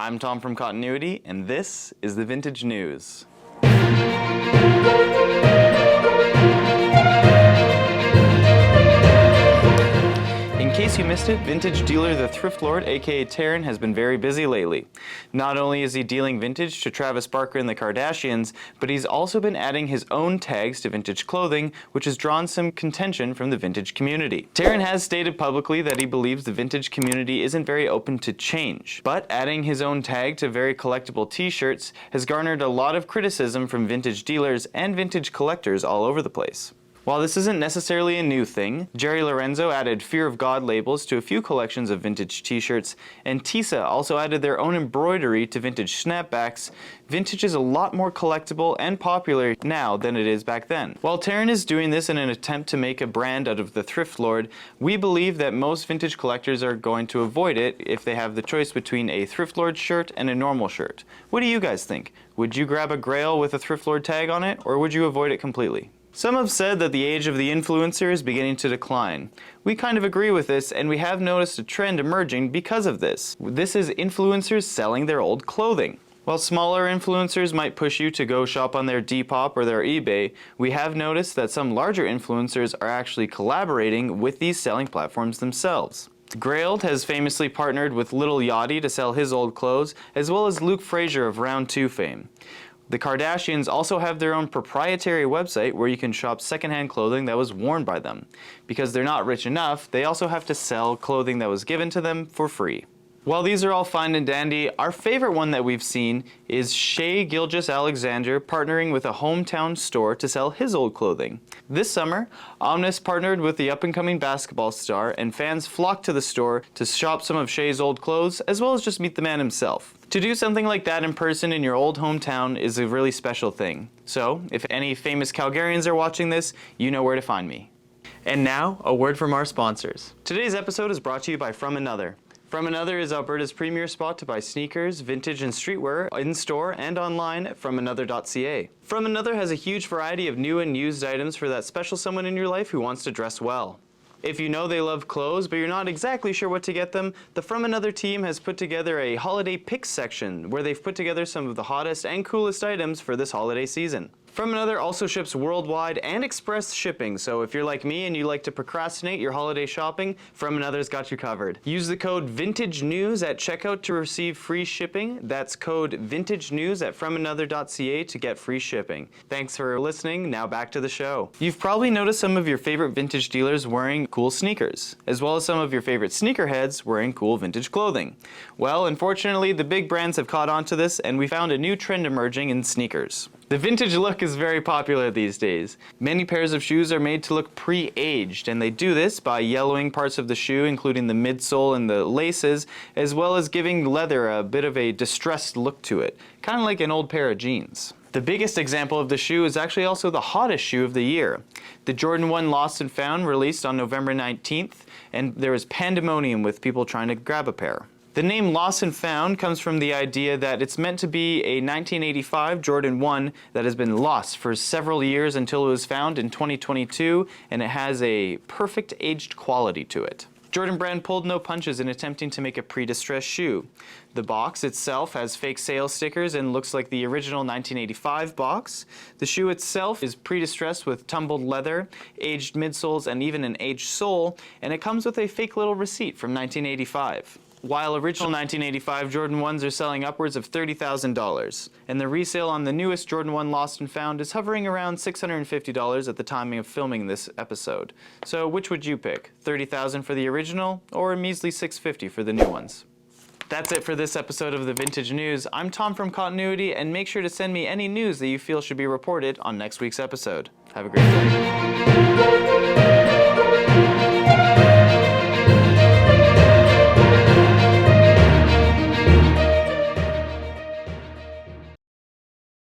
I'm Tom from Continuity, and this is the Vintage News. In case you missed it, vintage dealer the Thriftlord, aka Taryn, has been very busy lately. Not only is he dealing vintage to Travis Barker and the Kardashians, but he's also been adding his own tags to vintage clothing, which has drawn some contention from the vintage community. Taryn has stated publicly that he believes the vintage community isn't very open to change, but adding his own tag to very collectible t-shirts has garnered a lot of criticism from vintage dealers and vintage collectors all over the place. While this isn't necessarily a new thing, Jerry Lorenzo added Fear of God labels to a few collections of vintage t-shirts, and Tisa also added their own embroidery to vintage snapbacks. Vintage is a lot more collectible and popular now than it is back then. While Taryn is doing this in an attempt to make a brand out of the Thriftlord, we believe that most vintage collectors are going to avoid it if they have the choice between a Thriftlord shirt and a normal shirt. What do you guys think? Would you grab a Grail with a Thriftlord tag on it, or would you avoid it completely? Some have said that the age of the influencer is beginning to decline. We kind of agree with this, and we have noticed a trend emerging because of this. This is influencers selling their old clothing. While smaller influencers might push you to go shop on their Depop or their eBay, we have noticed that some larger influencers are actually collaborating with these selling platforms themselves. Grailed has famously partnered with Lil Yachty to sell his old clothes, as well as Luke Frazier of Round 2 fame. The Kardashians also have their own proprietary website where you can shop secondhand clothing that was worn by them. Because they're not rich enough, they also have to sell clothing that was given to them for free. While these are all fine and dandy, our favorite one that we've seen is Shea Gilgeous-Alexander partnering with a hometown store to sell his old clothing. This summer, Omnis partnered with the up-and-coming basketball star, and fans flocked to the store to shop some of Shea's old clothes, as well as just meet the man himself. To do something like that in person in your old hometown is a really special thing. So, if any famous Calgarians are watching this, you know where to find me. And now, a word from our sponsors. Today's episode is brought to you by From Another. From Another is Alberta's premier spot to buy sneakers, vintage, and streetwear in-store and online at FromAnother.ca. From Another has a huge variety of new and used items for that special someone in your life who wants to dress well. If you know they love clothes, but you're not exactly sure what to get them, the From Another team has put together a holiday picks section where they've put together some of the hottest and coolest items for this holiday season. From Another also ships worldwide and express shipping, so if you're like me and you like to procrastinate your holiday shopping, From Another's got you covered. Use the code VINTAGENEWS at checkout to receive free shipping. That's code VINTAGENEWS at FromAnother.ca to get free shipping. Thanks for listening. Now back to the show. You've probably noticed some of your favorite vintage dealers wearing cool sneakers, as well as some of your favorite sneakerheads wearing cool vintage clothing. Well, unfortunately, the big brands have caught on to this, and we found a new trend emerging in sneakers. The vintage look is very popular these days. Many pairs of shoes are made to look pre-aged, and they do this by yellowing parts of the shoe, including the midsole and the laces, as well as giving leather a bit of a distressed look to it, kind of like an old pair of jeans. The biggest example of the shoe is actually also the hottest shoe of the year. The Jordan 1 Lost and Found released on November 19th, and there was pandemonium with people trying to grab a pair. The name Lost and Found comes from the idea that it's meant to be a 1985 Jordan 1 that has been lost for several years until it was found in 2022, and it has a perfect aged quality to it. Jordan Brand pulled no punches in attempting to make a pre-distressed shoe. The box itself has fake sales stickers and looks like the original 1985 box. The shoe itself is pre-distressed with tumbled leather, aged midsoles, and even an aged sole, and it comes with a fake little receipt from 1985. While original 1985 Jordan 1s are selling upwards of $30,000, and the resale on the newest Jordan 1 Lost and Found is hovering around $650 at the time of filming this episode. So which would you pick? $30,000 for the original, or a measly $650 for the new ones? That's it for this episode of the Vintage News. I'm Tom from Continuity, and make sure to send me any news that you feel should be reported on next week's episode. Have a great day.